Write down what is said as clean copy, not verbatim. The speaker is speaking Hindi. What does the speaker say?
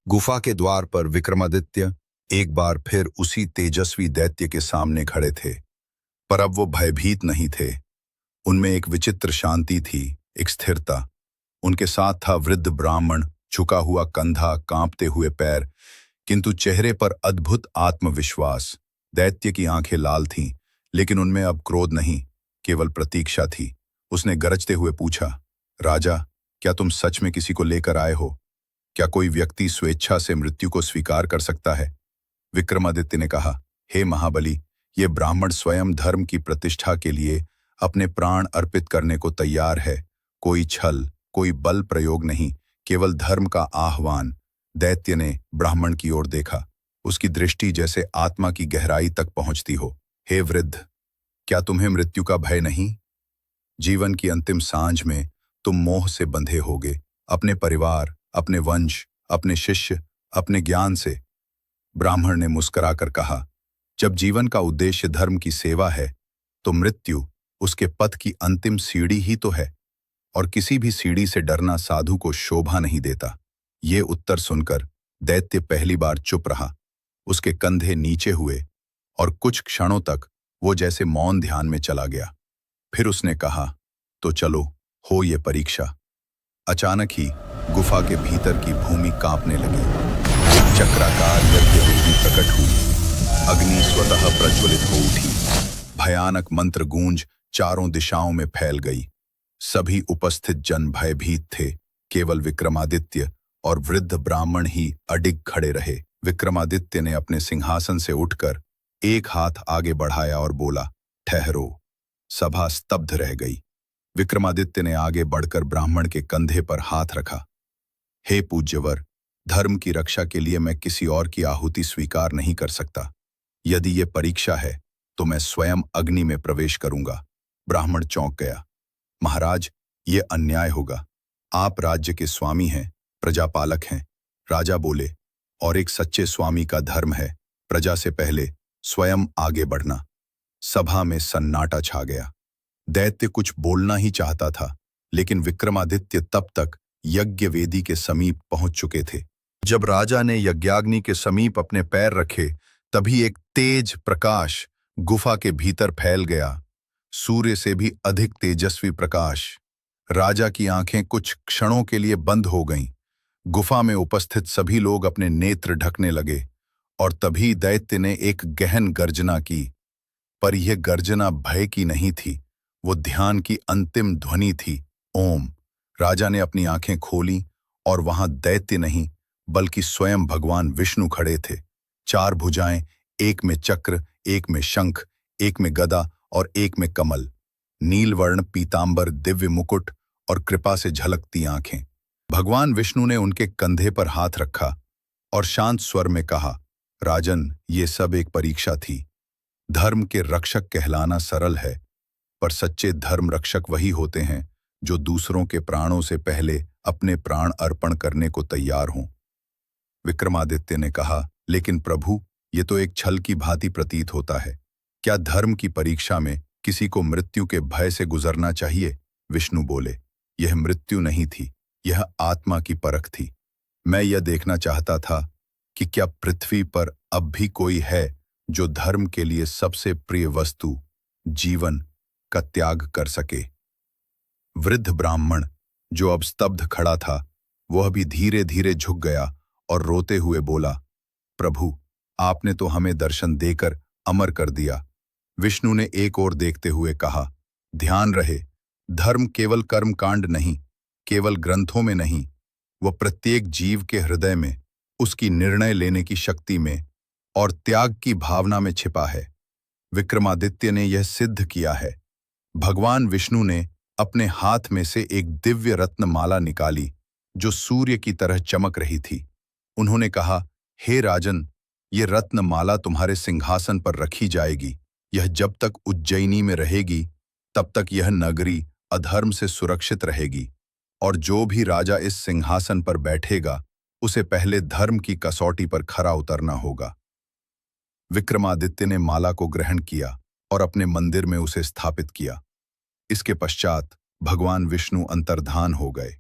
गुफा के द्वार पर विक्रमादित्य एक बार फिर उसी तेजस्वी दैत्य के सामने खड़े थे। पर अब वो भयभीत नहीं थे। उनमें एक विचित्र शांति थी, एक स्थिरता। उनके साथ था वृद्ध ब्राह्मण, झुका हुआ कंधा, कांपते हुए पैर, किंतु चेहरे पर अद्भुत आत्मविश्वास। दैत्य की आंखें लाल थीं, लेकिन उनमें अब क्रोध नहीं, केवल प्रतीक्षा थी। उसने गरजते हुए पूछा, राजा, क्या तुम सच में किसी को लेकर आए हो? क्या कोई व्यक्ति स्वेच्छा से मृत्यु को स्वीकार कर सकता है? विक्रमादित्य ने कहा, हे महाबली, ये ब्राह्मण स्वयं धर्म की प्रतिष्ठा के लिए अपने प्राण अर्पित करने को तैयार है। कोई छल, कोई बल प्रयोग नहीं, केवल धर्म का आह्वान। दैत्य ने ब्राह्मण की ओर देखा। उसकी दृष्टि जैसे आत्मा की गहराई तक पहुंचती हो। हे वृद्ध, क्या तुम्हें मृत्यु का भय नहीं? जीवन की अंतिम सांझ में तुम मोह से बंधे होगे, अपने परिवार, अपने वंश, अपने शिष्य, अपने ज्ञान से। ब्राह्मण ने मुस्कुराकर कहा, जब जीवन का उद्देश्य धर्म की सेवा है, तो मृत्यु उसके पथ की अंतिम सीढ़ी ही तो है, और किसी भी सीढ़ी से डरना साधु को शोभा नहीं देता। ये उत्तर सुनकर दैत्य पहली बार चुप रहा। उसके कंधे नीचे हुए और कुछ क्षणों तक वो जैसे मौन ध्यान में चला गया। फिर उसने कहा, तो चलो, हो ये परीक्षा। अचानक ही गुफा के भीतर की भूमि कांपने लगी। चक्राकार यज्ञवेदी प्रकट हुई। अग्नि स्वतः प्रज्वलित हो उठी। भयानक मंत्र गूंज चारों दिशाओं में फैल गई। सभी उपस्थित जन भयभीत थे। केवल विक्रमादित्य और वृद्ध ब्राह्मण ही अडिग खड़े रहे। विक्रमादित्य ने अपने सिंहासन से उठकर एक हाथ आगे बढ़ाया और बोला, ठहरो। सभा स्तब्ध रह गई। विक्रमादित्य ने आगे बढ़कर ब्राह्मण के कंधे पर हाथ रखा। हे पूज्यवर, धर्म की रक्षा के लिए मैं किसी और की आहुति स्वीकार नहीं कर सकता। यदि ये परीक्षा है, तो मैं स्वयं अग्नि में प्रवेश करूंगा। ब्राह्मण चौंक गया। महाराज, ये अन्याय होगा। आप राज्य के स्वामी हैं, प्रजापालक हैं। राजा बोले, और एक सच्चे स्वामी का धर्म है प्रजा से पहले स्वयं आगे बढ़ना। सभा में सन्नाटा छा गया। दैत्य कुछ बोलना ही चाहता था, लेकिन विक्रमादित्य तब तक यज्ञवेदी के समीप पहुंच चुके थे। जब राजा ने यज्ञाग्नि के समीप अपने पैर रखे, तभी एक तेज प्रकाश गुफा के भीतर फैल गया। सूर्य से भी अधिक तेजस्वी प्रकाश। राजा की आंखें कुछ क्षणों के लिए बंद हो गईं। गुफा में उपस्थित सभी लोग अपने नेत्र ढकने लगे, और तभी दैत्य ने एक गहन गर्जना की। पर यह गर्जना भय की नहीं थी, वो ध्यान की अंतिम ध्वनि थी, ओम। राजा ने अपनी आंखें खोली, और वहां दैत्य नहीं, बल्कि स्वयं भगवान विष्णु खड़े थे। चार भुजाएं, एक में चक्र, एक में शंख, एक में गदा और एक में कमल। नीलवर्ण पीतांबर दिव्य मुकुट और कृपा से झलकती आंखें। भगवान विष्णु ने उनके कंधे पर हाथ रखा और शांत स्वर में कहा, राजन, ये सब एक परीक्षा थी। धर्म के रक्षक कहलाना सरल है, पर सच्चे धर्म रक्षक वही होते हैं जो दूसरों के प्राणों से पहले अपने प्राण अर्पण करने को तैयार हों। विक्रमादित्य ने कहा, लेकिन प्रभु, ये तो एक छल की भांति प्रतीत होता है। क्या धर्म की परीक्षा में किसी को मृत्यु के भय से गुजरना चाहिए? विष्णु बोले, यह मृत्यु नहीं थी, यह आत्मा की परख थी। मैं यह देखना चाहता था कि क्या पृथ्वी पर अब भी कोई है जो धर्म के लिए सबसे प्रिय वस्तु, जीवन, का त्याग कर सके। वृद्ध ब्राह्मण, जो अब स्तब्ध खड़ा था, वह भी धीरे धीरे झुक गया और रोते हुए बोला, प्रभु, आपने तो हमें दर्शन देकर अमर कर दिया। विष्णु ने एक ओर देखते हुए कहा, ध्यान रहे, धर्म केवल कर्मकांड नहीं, केवल ग्रंथों में नहीं, वह प्रत्येक जीव के हृदय में, उसकी निर्णय लेने की शक्ति में और त्याग की भावना में छिपा है। विक्रमादित्य ने यह सिद्ध किया है। भगवान विष्णु ने अपने हाथ में से एक दिव्य रत्न माला निकाली, जो सूर्य की तरह चमक रही थी। उन्होंने कहा, हे राजन, ये रत्न माला तुम्हारे सिंहासन पर रखी जाएगी। यह जब तक उज्जैनी में रहेगी, तब तक यह नगरी अधर्म से सुरक्षित रहेगी, और जो भी राजा इस सिंहासन पर बैठेगा, उसे पहले धर्म की कसौटी पर खरा उतरना होगा। विक्रमादित्य ने माला को ग्रहण किया और अपने मंदिर में उसे स्थापित किया। इसके पश्चात भगवान विष्णु अंतर्धान हो गए।